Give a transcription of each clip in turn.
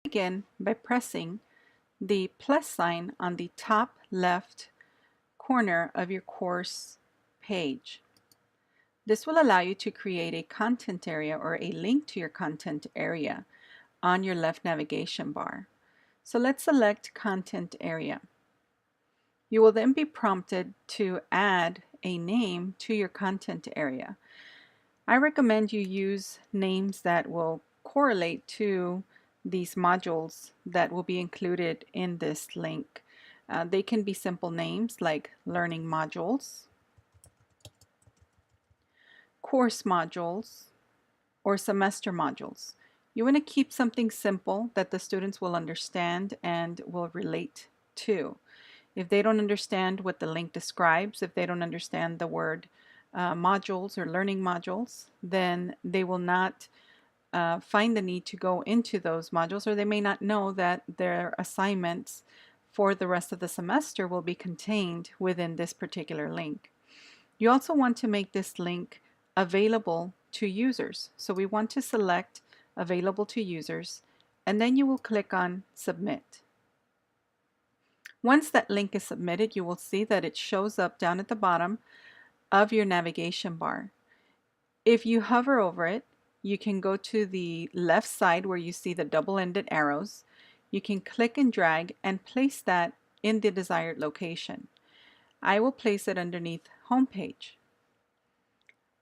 Begin by pressing the plus sign on the top left corner of your course page. This will allow you to create a content area or a link to your content area on your left navigation bar. So let's select Content Area. You will then be prompted to add a name to your content area. I recommend you use names that will correlate to these modules that will be included in this link. They can be simple names like learning modules, course modules, or semester modules. You want to keep something simple that the students will understand and will relate to. If they don't understand what the link describes, if they don't understand the word modules or learning modules, then they will not find the need to go into those modules, or they may not know that their assignments for the rest of the semester will be contained within this particular link. You also want to make this link available to users. So we want to select Available to Users, and then you will click on Submit. Once that link is submitted, you will see that it shows up down at the bottom of your navigation bar. If you hover over it, you can go to the left side where you see the double-ended arrows. You can click and drag and place that in the desired location. I will place it underneath Homepage.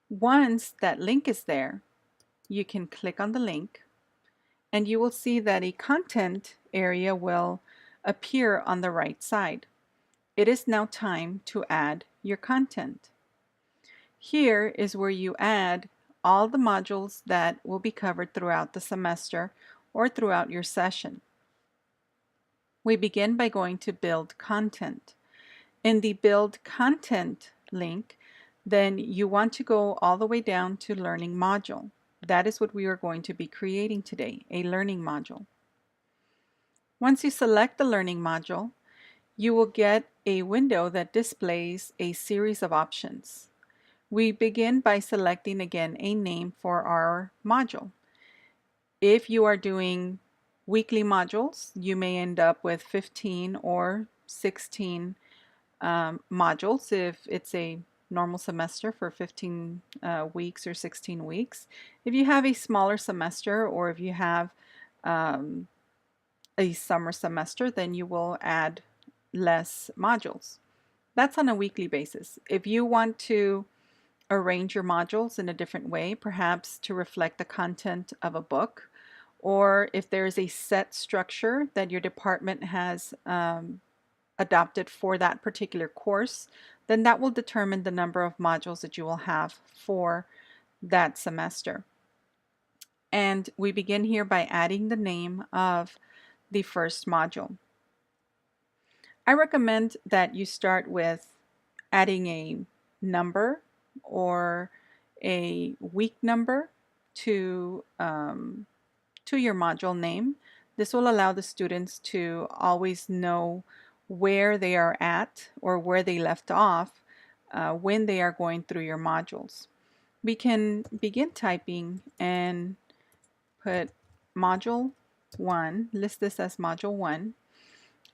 Once that link is there, you can click on the link and you will see that a content area will appear on the right side. It is now time to add your content. Here is where you add all the modules that will be covered throughout the semester or throughout your session. We begin by going to Build Content. In the Build Content link, then you want to go all the way down to Learning Module. That is what we are going to be creating today, a learning module. Once you select the learning module, you will get a window that displays a series of options. We begin by selecting again a name for our module. If you are doing weekly modules, you may end up with 15 or 16 modules if it's a normal semester for 15 weeks or 16 weeks. If you have a smaller semester or if you have a summer semester, then you will add less modules. That's on a weekly basis. If you want to arrange your modules in a different way, perhaps to reflect the content of a book, or if there is a set structure that your department has adopted for that particular course, then that will determine the number of modules that you will have for that semester. And we begin here by adding the name of the first module. I recommend that you start with adding a number or a week number to your module name. This will allow the students to always know where they are at or where they left off when they are going through your modules. We can begin typing and put module 1, list this as module 1.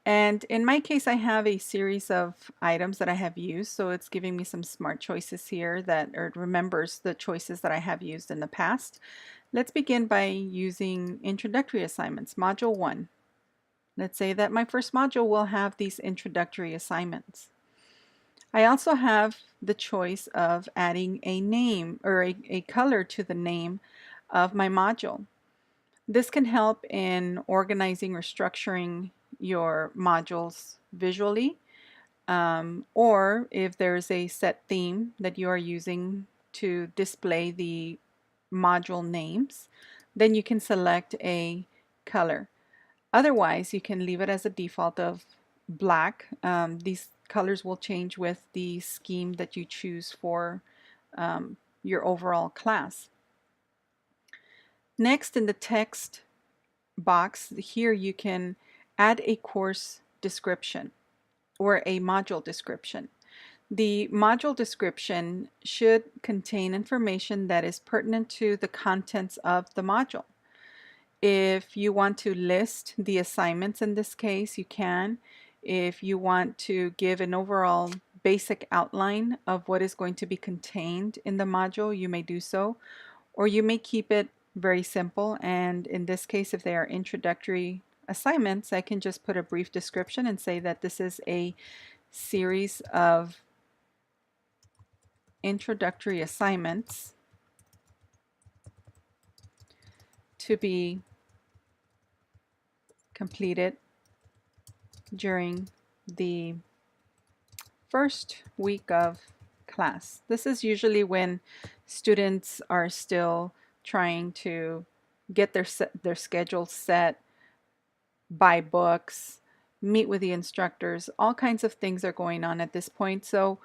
And in my case, I have a series of items that I have used, so it's giving me some smart choices here that remembers the choices that I have used in the past. Let's begin by using introductory assignments, module 1. Let's say that my first module will have these introductory assignments. I also have the choice of adding a name or a color to the name of my module. This can help in organizing or structuring your modules visually, or if there's a set theme that you are using to display the module names, then you can select a color. Otherwise, you can leave it as a default of black. These colors will change with the scheme that you choose for your overall class. Next, in the text box, here you can add a course description or a module description. The module description should contain information that is pertinent to the contents of the module. If you want to list the assignments in this case, you can. If you want to give an overall basic outline of what is going to be contained in the module, you may do so. Or you may keep it very simple, and in this case, if they are introductory assignments, I can just put a brief description and say that this is a series of introductory assignments to be completed during the first week of class. This is usually when students are still trying to get their schedule set, buy books, meet with the instructors. All kinds of things are going on at this point. So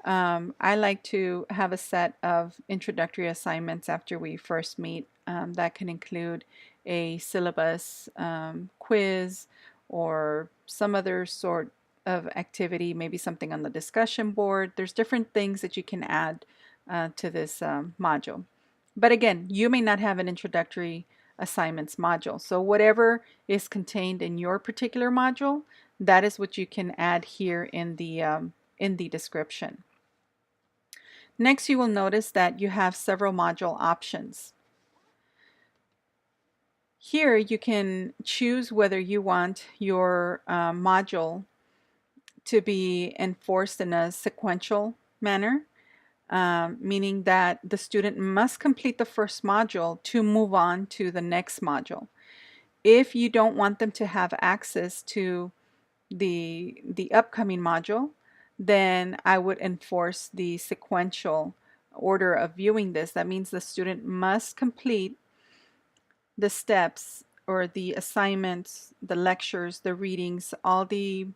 I like to have a set of introductory assignments after we first meet. That can include a syllabus quiz or some other sort of activity, maybe something on the discussion board. There's different things that you can add to this module. But again, you may not have an introductory assignments module. So whatever is contained in your particular module, that is what you can add here in the description. Next, you will notice that you have several module options. Here you can choose whether you want your module to be enforced in a sequential manner, meaning that the student must complete the first module to move on to the next module. If you don't want them to have access to the upcoming module, then I would enforce the sequential order of viewing this. That means the student must complete the steps or the assignments, the lectures, the readings, all the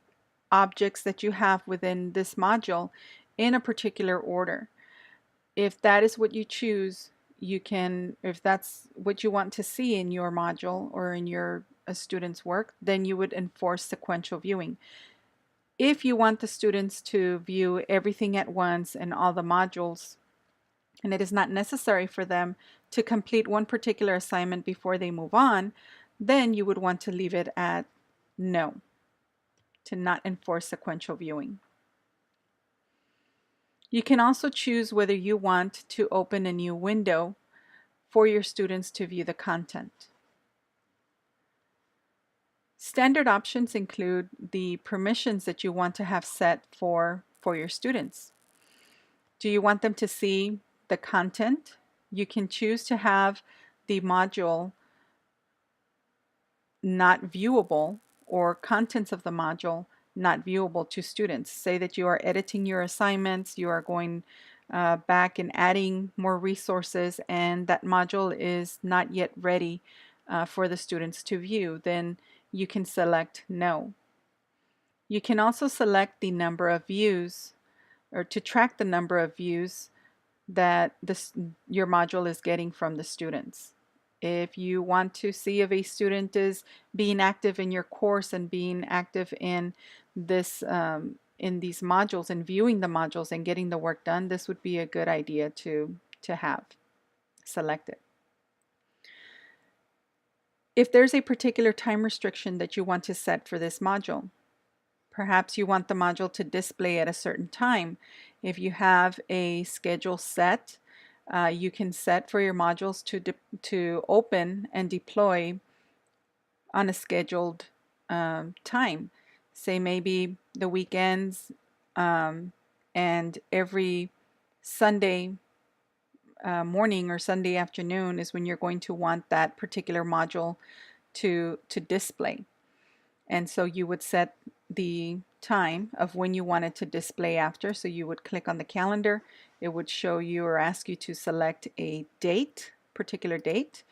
objects that you have within this module in a particular order. If that is what you choose, you can, if that's what you want to see in your module or in your student's work, then you would enforce sequential viewing. If you want the students to view everything at once and all the modules, and it is not necessary for them to complete one particular assignment before they move on, then you would want to leave it at no, to not enforce sequential viewing. You can also choose whether you want to open a new window for your students to view the content. Standard options include the permissions that you want to have set for your students. Do you want them to see the content? You can choose to have the module not viewable or contents of the module not viewable to students. Say that you are editing your assignments, you are going back and adding more resources, and that module is not yet ready for the students to view, then you can select no. You can also select the number of views, or to track the number of views that your module is getting from the students. If you want to see if a student is being active in your course and being active in this in these modules and viewing the modules and getting the work done, this would be a good idea to have selected. If there's a particular time restriction that you want to set for this module, perhaps you want the module to display at a certain time. If you have a schedule set, you can set for your modules to open and deploy on a scheduled time. Say maybe the weekends and every Sunday morning or Sunday afternoon is when you're going to want that particular module to display. And so you would set the time of when you want it to display after. So you would click on the calendar. It would show you or ask you to select a date, particular date,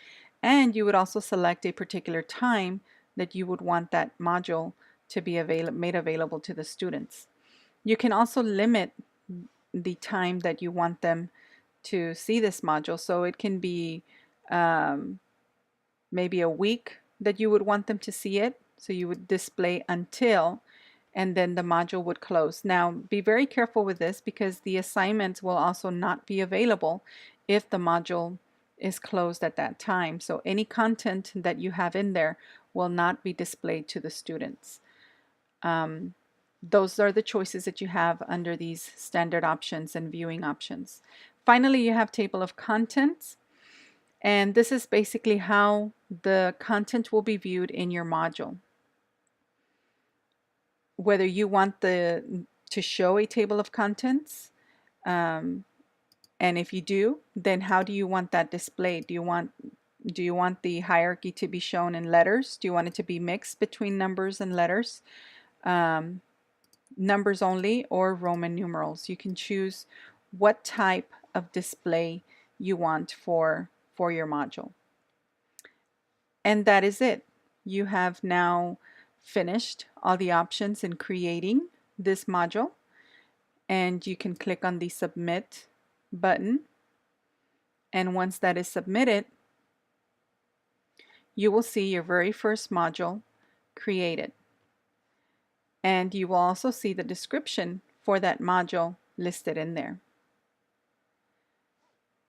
and you would also select a particular time that you would want that module to be made available to the students. You can also limit the time that you want them to see this module. So it can be maybe a week that you would want them to see it. So you would display until, and then the module would close. Now be very careful with this, because the assignments will also not be available if the module is closed at that time. So any content that you have in there will not be displayed to the students. Those are the choices that you have under these standard options and viewing options. Finally, you have table of contents. And this is basically how the content will be viewed in your module. Whether you want to show a table of contents, and if you do, then how do you want that displayed? Do you want the hierarchy to be shown in letters? Do you want it to be mixed between numbers and letters? Numbers only or Roman numerals? You can choose what type of display you want for your module. And that is it. You have now finished all the options in creating this module, and you can click on the Submit button. And once that is submitted, you will see your very first module created. And you will also see the description for that module listed in there.